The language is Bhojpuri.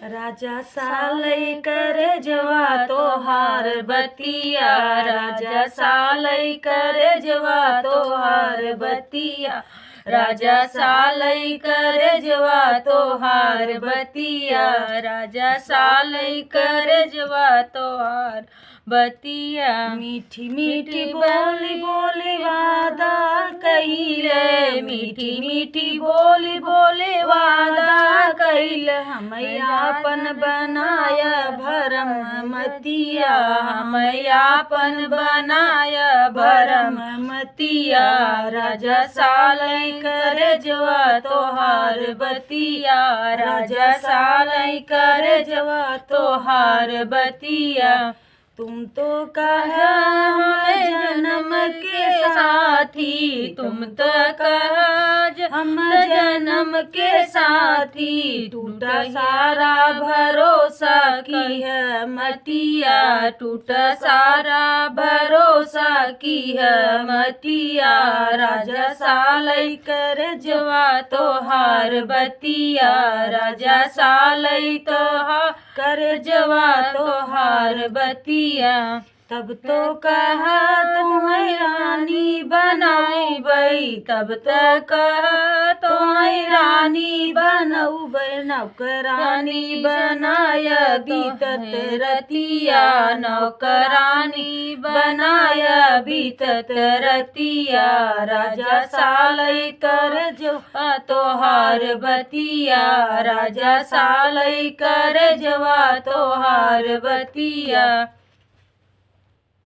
राजा सालई करे जवा तोहार बतिया, राजा सालई करे जवा तोहार बतिया, राजा सालई करे जवा तोहार बतिया, राजा सालई करे जवा तोहार बतिया। मीठी मीठी बोली बोली वादा कइले, मीठी मीठी बोली बोली वादा कइले, हम आपन बनाया भरम मतिया, हम आपन बनाया भरम मतिया, राजा सालई करे जवा तोहार बतिया, राजा सालई करे जवा तोहार बतिया। तुम तो कहा हम जन्म के साथी, तुम तो कहा हम जन्म के साथी, टूटा सारा भरोसा की है मटिया, टूटा सारा भरोसा की है मटिया, राजा सालई करे जवा तोहार बतिया, राजा सालई तोहार करे जवा तोहार बतिया। तब तो कहा तुम्हें रानी बनाई बई, तब तो कहा तुम्हें रानी बनाऊ बई, नौकरानी बनाया बीतत रतिया, नौकरानी बनाया बीतत रतिया, राजा सालई करे जवा तोहार बतिया, राजा सालई करे जवा तोहार बतिया।